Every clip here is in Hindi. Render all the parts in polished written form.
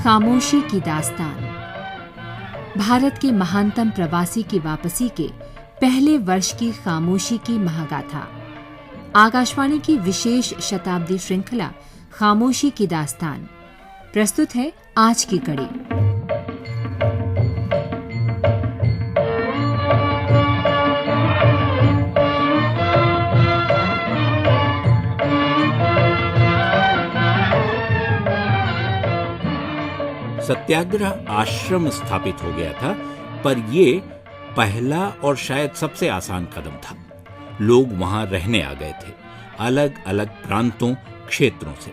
खामोशी की दास्तान। भारत के महानतम प्रवासी की वापसी के पहले वर्ष की खामोशी की महागाथा। आकाशवाणी की विशेष शताब्दी श्रृंखला खामोशी की दास्तान प्रस्तुत है आज की कड़ी। सत्याग्रह आश्रम स्थापित हो गया था, पर यह पहला और शायद सबसे आसान कदम था। लोग वहां रहने आ गए थे, अलग अलग प्रांतों, क्षेत्रों से।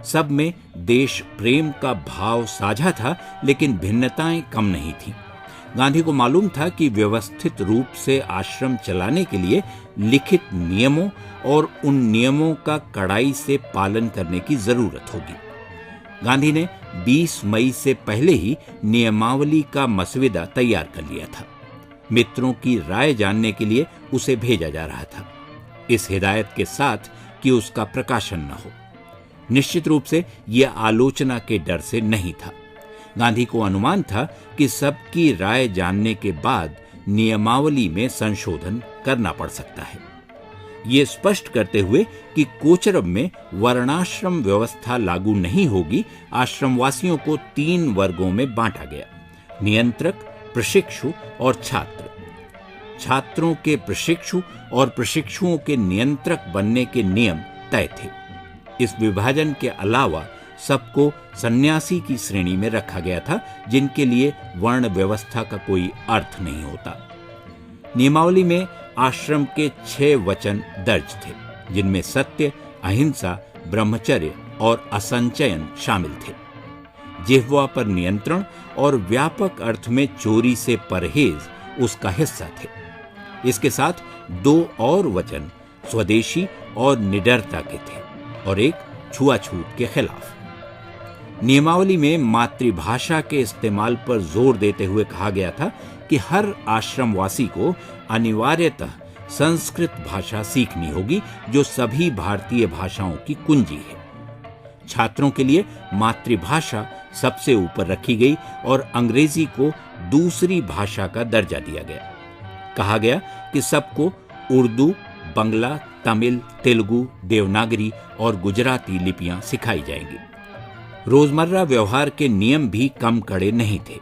सब में देश प्रेम का भाव साझा था, लेकिन भिन्नताएं कम नहीं थीं। गांधी को मालूम था कि व्यवस्थित रूप से आश्रम चलाने के लिए लिखित नियमों और उन नियमों का कड़ाई से पालन करने की जरूरत होगी। गांधी ने 20 मई से पहले ही नियमावली का मसविदा तैयार कर लिया था। मित्रों की राय जानने के लिए उसे भेजा जा रहा था, इस हिदायत के साथ कि उसका प्रकाशन न हो। निश्चित रूप से यह आलोचना के डर से नहीं था। गांधी को अनुमान था कि सबकी राय जानने के बाद नियमावली में संशोधन करना पड़ सकता है। ये स्पष्ट करते हुए कि कोचरब में वर्णाश्रम व्यवस्था लागू नहीं होगी, आश्रमवासियों को 3 वर्गों में बांटा गया: नियंत्रक, प्रशिक्षु और छात्र। छात्रों के प्रशिक्षु और प्रशिक्षुओं के नियंत्रक बनने के नियम तय थे। इस विभाजन के अलावा सबको सन्यासी की श्रेणी में रखा गया था, जिनके लिए वर्ण व्यवस्था का कोई अर्थ नहीं होता। नियमावली में आश्रम के 6 वचन दर्ज थे, जिनमें सत्य, अहिंसा, ब्रह्मचर्य और असंचयन शामिल थे। जिह्वा पर नियंत्रण और व्यापक अर्थ में चोरी से परहेज उसका हिस्सा थे। इसके साथ 2 और वचन स्वदेशी और निडरता के थे और एक छुआछूत के खिलाफ। नियमावली में मातृभाषा के इस्तेमाल पर जोर देते हुए कहा गया था कि हर आश्रमवासी को अनिवार्यतः संस्कृत भाषा सीखनी होगी, जो सभी भारतीय भाषाओं की कुंजी है। छात्रों के लिए मातृभाषा सबसे ऊपर रखी गई और अंग्रेजी को दूसरी भाषा का दर्जा दिया गया। कहा गया कि सबको उर्दू, बंगला, तमिल, तेलुगु, देवनागरी और गुजराती लिपियां सिखाई जाएंगी। रोजमर्रा व्यवहार के नियम भी कम कड़े नहीं थे।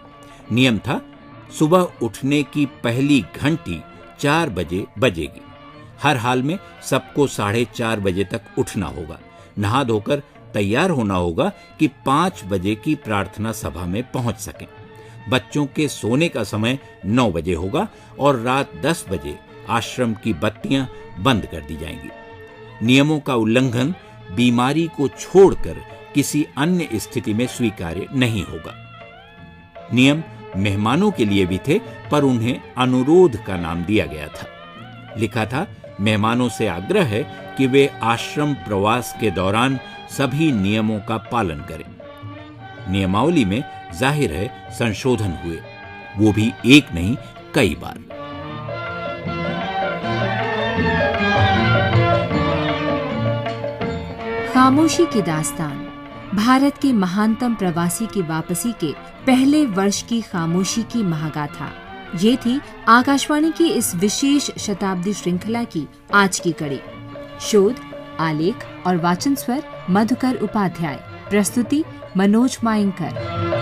नियम था, सुबह उठने की पहली घंटी 4 बजे बजेगी। हर हाल में सबको 4:30 बजे तक उठना होगा। नहा धोकर तैयार होना होगा कि 5 बजे की प्रार्थना सभा में पहुंच सकें। बच्चों के सोने का समय 9 बजे होगा और रात 10 बजे आश्रम की बत्तियां बंद कर दी जाएंगी। नियमों का उल्लंघन बीमारी को छोड़कर किसी अन्य स्थिति में स्वीकार्य नहीं होगा। नियम मेहमानों के लिए भी थे, पर उन्हें अनुरोध का नाम दिया गया था। लिखा था, मेहमानों से आग्रह है कि वे आश्रम प्रवास के दौरान सभी नियमों का पालन करें। नियमावली में जाहिर है संशोधन हुए, वो भी एक नहीं, कई बार। खामोशी की दास्तान भारत के महानतम प्रवासी की वापसी के पहले वर्ष की खामोशी की महागाथा। ये थी आकाशवाणी की इस विशेष शताब्दी श्रृंखला की आज की कड़ी। शोध, आलेख और वाचन स्वर मधुकर उपाध्याय। प्रस्तुति मनोज मायंकर।